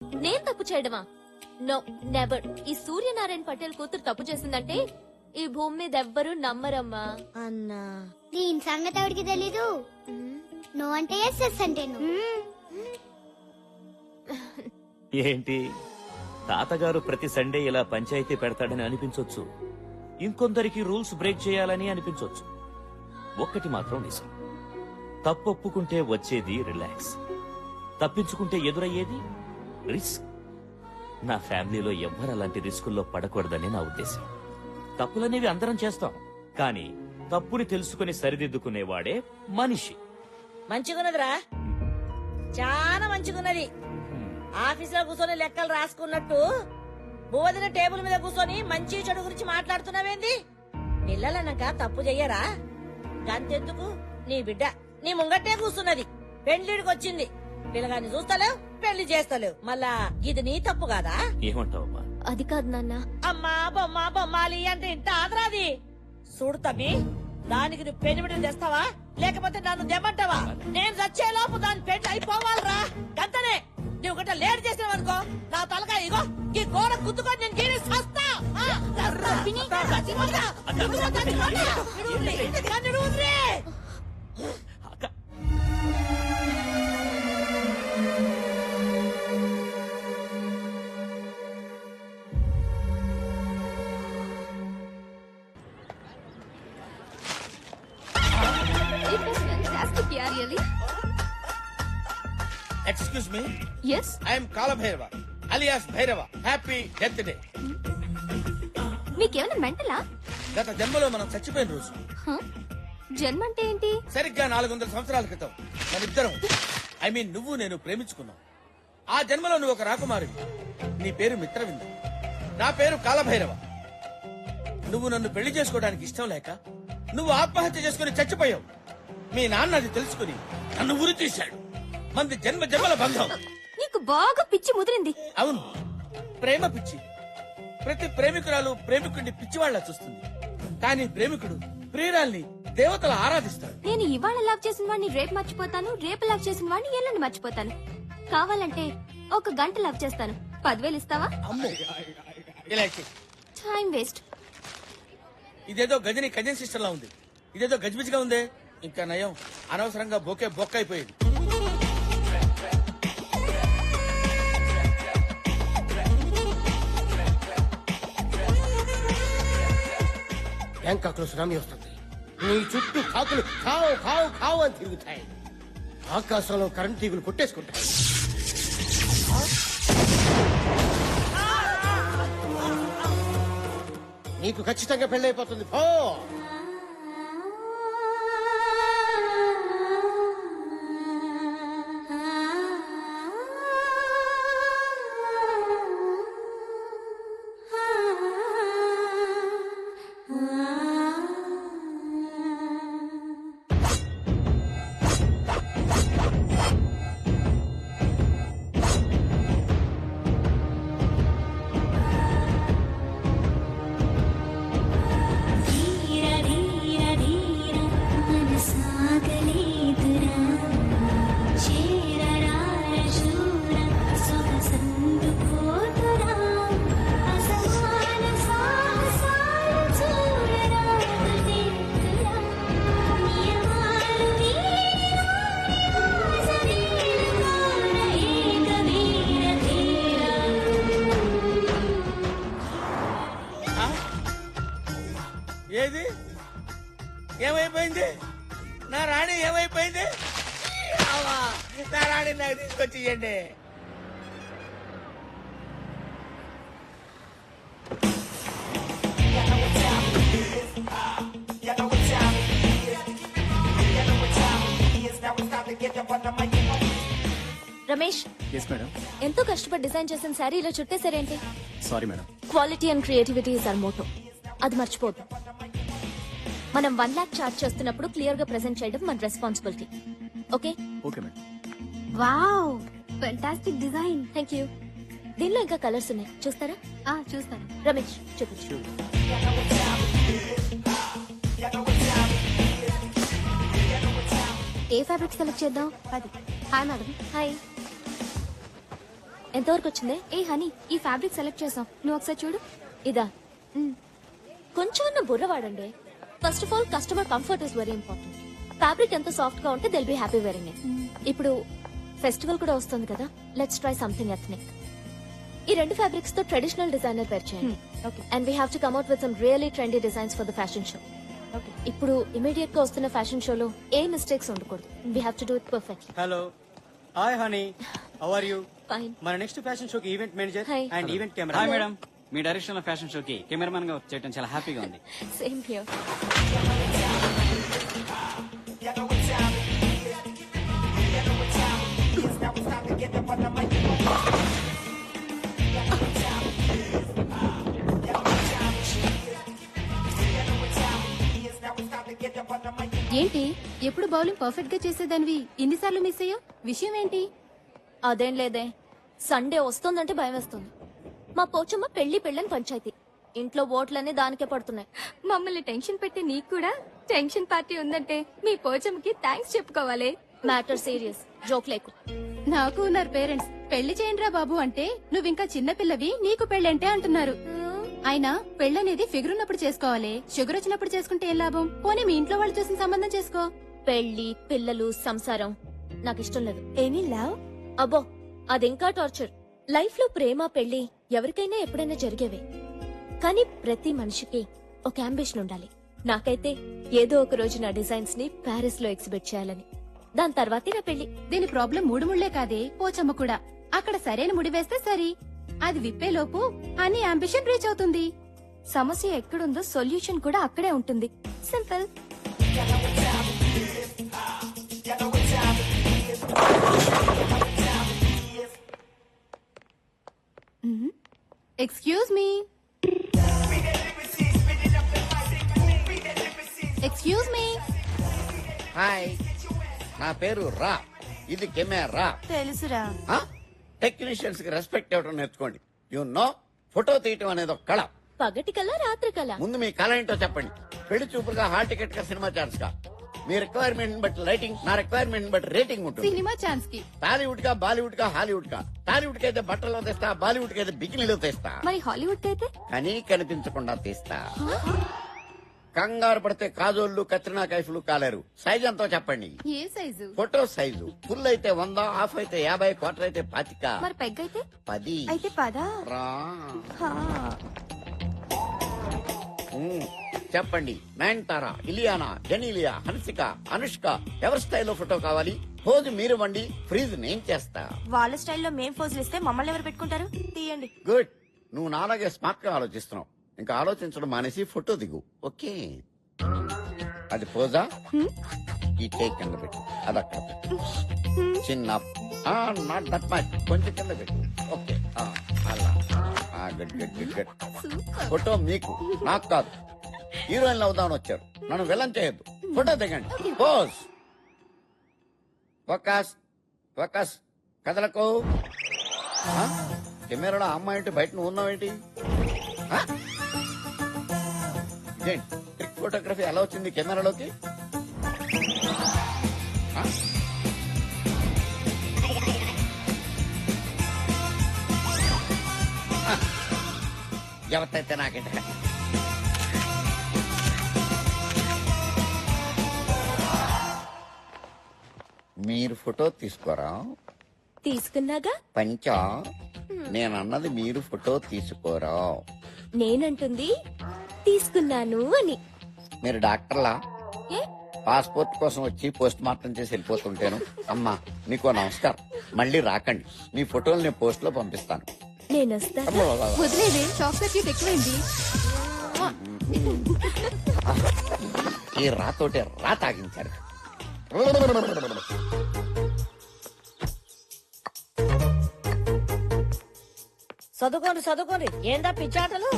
నేను తప్పు చేయడమా? No, never. ఈ సూర్యనారాయణ పటేల్ కూతురు తప్పు చేసిందంటే ఈ భూమి మీద ఎవ్వరూ నమ్మరమ్మా. అన్నా దీని సంగతి ఎవరికి తెలీదు. నో అంటే ఎస్, ఎస్ అంటే నో. ఏంటి తాతగారు ప్రతి సండే ఇలా పంచాయతీ పెడతాడని అనిపించొచ్చు, ఇంకొందరికి రూల్స్ బ్రేక్ చేయాలని అనిపించొచ్చు. ఒక్కటి మాత్రం నిజం, తప్పొప్పుకుంటే వచ్చేది రిలాక్స్, తప్పించుకుంటే ఎదురయ్యేది రిస్క్. నా ఫ్యామిలీలో ఎవ్వరు అలాంటి రిస్కుల్లో పడకూడదని నా ఉద్దేశం. తప్పులనేవి అందరం చేస్తాం, కానీ తప్పుని తెలుసుకుని సరిదిద్దుకునేవాడే మనిషి. మంచిగున్నదిరా, చాలా మంచిగున్నది. ఆఫీసులో కూర్చొని లెక్కలు రాసుకున్నట్టు బోధిన టేబుల్ మీద కూర్చొని మంచి చెడు గురించి మాట్లాడుతున్నావేంది? పిల్లలన్నాక తప్పు చెయ్యరా? గంతెందుకు, నీ బిడ్డ నీ ముంగట్టే కూర్చున్నది, పెళ్లిడికి వచ్చింది. పిల్లగాన్ని చూస్తలేవు, పెళ్లి చేస్తలేవు, మళ్ళా ఇది నీ తప్పు కాదా? ఏమంటావమ్మా? అది కాదు నాన్న. అమ్మా బొమ్మ బొమ్మాలి అంటే ఇంత ఆదరాది. చూడు తమ్మి, దానికి నువ్వు పెనిమిటిని తెస్తావా లేకపోతే నన్ను దెమ్మంటావా? నేను చచ్చేలోపు దాని పెళ్లి అయిపోవాలరా, గంతనే. నువ్వు గట్ట లేట్ చేసినావనుకో నా తలకా ఇగో ఈ గోడ గుద్దుకొని నేను గీరి సస్తా. Excuse me, Yes? I am Kala Bhairava, alias Bhairava. Happy death day. మీకేమైనా మెంటలా? గత జన్మలో మనం చచ్చిపోయిన రోజు, జన్మ అంటే ఏంటి? సరిగ్గా 400 సంవత్సరాల క్రితం మనిద్దరం, ఐ మీన్ నువ్వు నేను ప్రేమించుకున్నాం. ఆ జన్మలో నువ్వు ఒక రాకుమారివి, నీ పేరు మిత్రవింద, నా పేరు కాలభైరవ. నువ్వు నన్ను పెళ్లి చేసుకోవడానికి ఇష్టం లేక నువ్వు ఆత్మహత్య చేసుకుని చచ్చిపోయావు. మీ నాన్న అది తెలుసుకుని నన్ను ఉరి తీశాడు. మంది జన్మ జన్మల బంధం. నీకు బాగా పిచ్చి ముదిరింది. అవును, ప్రేమ పిచ్చి. ప్రతి ప్రేమికురాలు ప్రేమికుడిని పిచ్చివాళ్ల చూస్తుంది, కానీ ప్రేమికుడు ప్రియురాల్ని దేవతల ఆరాధిస్తాడు. నేను ఇవాళ లవ్ చేసిన వాడిని రేపు మర్చిపోతాను, రేపు లవ్ చేసిన వాడిని ఎల్లుండి మర్చిపోతాను. కావాలంటే 1 గంట లవ్ చేస్తాను. 10,000 ఇస్తావా? అమ్మో, ఇలా చెయ్. Time waste. ఇదేదో గజని కజన్ సిస్టర్ లా ఉంది, ఇదేదో గజిబిజిగా ఉందే. ఇంకా నయం, అనవసరంగా బొకే బొక్క అయిపోయేది. బ్యాంకాక్ లో సునామీ వస్తుంది. నీ చుట్టూ కాకులు ఖావు ఖావు ఖావు అని తిరుగుతాయి. ఆకాశంలో కరెంట్ తీగులు కొట్టేసుకుంటాయి. నీకు ఖచ్చితంగా పెళ్ళైపోతుంది. పో. ఏది ఏమైపోయింది? నా రాణి ఏమైపోయింది? నా రాణి నాకు తీసుకొచ్చి ఇవ్వండి. రమేష్, ఎంతో కష్టపడి డిజైన్ చేసిన శారీ ఇలా చుట్టేసారేంటి? Sorry madam. Quality and creativity is our motto. అది మర్చిపోద్దు. మనం 1 lakh చార్జ్ చేస్తున్నప్పుడు క్లియర్ గా ప్రెజెంట్ చేయడం మన responsibility. Okay? Okay madam. Wow, fantastic design. Thank you. దీనిలో ఇంకా కలర్స్ ఉన్నాయి, చూస్తారా? చూస్తాను. రమేష్ చూపించు. ఏ ఫ్యాబ్రిక్ సెలెక్ట్ చేద్దాం? Hi madam. హాయ్. ఎంతవరకు వచ్చింది? ఏ హనీ, ఈ ఫ్యాబ్రిక్ సెలెక్ట్ చేసాం, నువ్వు ఒకసారి చూడు. ఇదా కొంచెం బుర్ర వాడండి. First of all customer comfort is very important. Fabric ఎంత సాఫ్ట్ గా ఉంటే they'll be happy wearing it. ఇప్పుడు ఫెస్టివల్ కూడా వస్తుంది కదా, లెట్స్ ట్రై సంథింగ్ ఎథ్నిక్. ఈ రెండు ఫ్యాబ్రిక్స్ తో ట్రెడిషనల్ డిజైనర్ పేర్ చేయండి. And we have to come out with some really trendy designs for the fashion show. ఇప్పుడు ఇమీడియట్ గా వస్తున్న ఫ్యాషన్ షోలో ఏ మిస్టేక్స్ ఉండకూడదు. We have to do it perfect. Hello, hi honey, how are you? Fine. మన next fashion షోకి event manager Hi. And event camera. Hi madam, మీ direction లో ఫ్యాషన్ షోకి కెమెరామన్ గా వర్క్ చేయడం చాలా హ్యాపీగా ఉంది. Same here. ఏంటి, ఎప్పుడు బౌలింగ్ పర్ఫెక్ట్ గా చేసేదానివి ఇన్నిసార్లు మిస్ అయ్యా? విషయం ఏంటి? అదేం లేదే, సండే వస్తుందంటే భయం వేస్తుంది. మా పోచమ్మ పెళ్లిని పంచాయతీ. ఇంట్లో ఓట్లన్నీ దానికే పడుతున్నాయి. మమ్మల్ని టెన్షన్ పెట్టి నీకు కూడా టెన్షన్ పార్టీ ఉందంటే మీ పోచమ్మకి థ్యాంక్స్ చెప్పుకోవాలి. మ్యాటర్ సీరియస్, జోక్ లేకు. నాకు ఉన్నారు పేరెంట్స్, పెళ్లి చేయండిరా బాబు అంటే నువ్వింకా చిన్నపిల్లవి, నీకు పెళ్ళంటే అంటున్నారు. అయినా పెళ్ళనేది ఫిగర్ ఉన్నప్పుడు చేసుకోవాలి, షుగర్ వచ్చినప్పుడు చేసుకుంటే ఏం లాభం? పోనీ మీ ఇంట్లో వాళ్ళు చూసిన సంబంధం చేసుకో. పెళ్లి, పిల్లలు, సంసారం నాకు ఇష్టం లేదు. Any love? అబ్బో, అదింకా టార్చర్. లైఫ్ లో ప్రేమ, పెళ్లి ఎవరికైనా ఎప్పుడైనా జరిగేవే. కానీ ప్రతి మనిషికి ఒక అంబిషన్ ఉండాలి. నాకైతే ఏదో ఒక రోజు నా డిజైన్స్ ని ప్యారిస్ లో ఎగ్జిబిట్ చేయాలని. దాని తర్వాతే నా పెళ్లి. దీని ప్రాబ్లం మూడు ముళ్లే కాదే, పోచమ్మ కూడా. అక్కడ సరైన ముడి వేస్తే సరి, అది విప్పేలోపు అన్ని అంబిషన్ రీచ్ అవుతుంది. సమస్య ఎక్కడుందో సొల్యూషన్ కూడా అక్కడే ఉంటుంది. Simple. Excuse me, excuse me. Hi, నా పేరు రా, ఇది కెమెరా. తెలుసురా. టెక్నీషియన్స్ కి రెస్పెక్ట్ ఇవ్వడం నేర్చుకోండి. యు నో, ఫోటో తీయటం అనేది ఒక కళ. పగటి కల్లా రాత్రి కల్లా. ముందు మీ కళ ఏంటో చెప్పండి. పెళ్లి చూపులుగా, హాల్ టికెట్ గా, సినిమా ఛాన్స్ గా. మీ రిక్వైర్మెంట్ బట్టి లైటింగ్, నా రిక్వైర్మెంట్ బట్టి రేటింగ్ ఉంటుంది. సినిమా ఛాన్స్ కి టాలీవుడ్ గా, బాలీవుడ్ గా, హాలీవుడ్ గా. టాలీవుడ్ కి అయితే బట్టల్లో తెస్తా, బాలీవుడ్ కి అయితే బికినీలో తెస్తా. మరి హాలీవుడ్ అయితే కానీ కనిపించకుండా తీస్తా. కంగారు పడితే కాజోళ్లు, కత్రినా కైఫ్లు కాలేరు. సైజ్ ఎంతో చెప్పండి. ఏ సైజు? ఫోటో సైజు ఫుల్ అయితే 100, హాఫ్ అయితే 50, క్వార్టర్ అయితే 25. మరి పెగ్ అయితే 10. అయితే పదా? రా. చెప్పండి. నయనతారా, ఇలియానా, జెనీలియా, హన్సిక, అనుష్క, ఎవరి స్టైల్లో ఫోటో కావాలి? పోజు మీరు వండి, ఫ్రీజ్ నేను చేస్తా. వాళ్ళ స్టైల్లో మేం ఫోజులు ఇస్తే మమ్మల్ని ఎవరు పెట్టుకుంటారు? తీయండి. గుడ్. నువ్వు నాలాగే స్మార్ట్ గా ఆలోచిస్తున్నావు. ఇంకా ఆలోచించడం మానేసి ఫోటో దిగు. ఓకే, అది పోజా? ఈ టేక్ కింద పెట్టు, అదక్కడ పెట్టు. చిన్న నాట్ దట్ మచ్, కొంచెం కింద పెట్టు. ఓకే, అలా. Good good good good. Photo మీకు, నాకు కాదు. హీరోయిన్లు అవుదామని వచ్చారు, నన్ను విలన్ చేయొద్దు. ఫోటో దిగండి. పోజ్. Focus focus. కదలకు. కెమెరాలో అమ్మాయి ఏంటి, బయట నువ్వు ఉన్నావేంటి? ఇదేంటి ట్రిక్ ఫోటోగ్రఫీ ఎలా వచ్చింది కెమెరాలోకి? ఎవరితైతే నాకేంట. మీరు ఫోటో తీసుకోరా? తీసుకున్నాగా. పంచా, నేనన్నది మీరు ఫోటో తీసుకోరా. నేనంటుంది తీసుకున్నాను అని. మీరు డాక్టర్లా? ఏ? పాస్పోర్ట్ కోసం వచ్చి పోస్ట్ మార్టం చేసి వెళ్ళిపోతుంటాను. అమ్మా, నీకో నమస్కారం. మళ్ళీ రాకండి. మీ ఫోటోలు నేను పోస్ట్ లో పంపిస్తాను. నేను వస్తా. వదిలేదే, చాక్లెట్ కేక్ ఎక్కువైంది. ఈ రాతోటే రా తాగించారు. చదువుకోండి చదువుకోండి. ఏందా పిచ్చాటలు?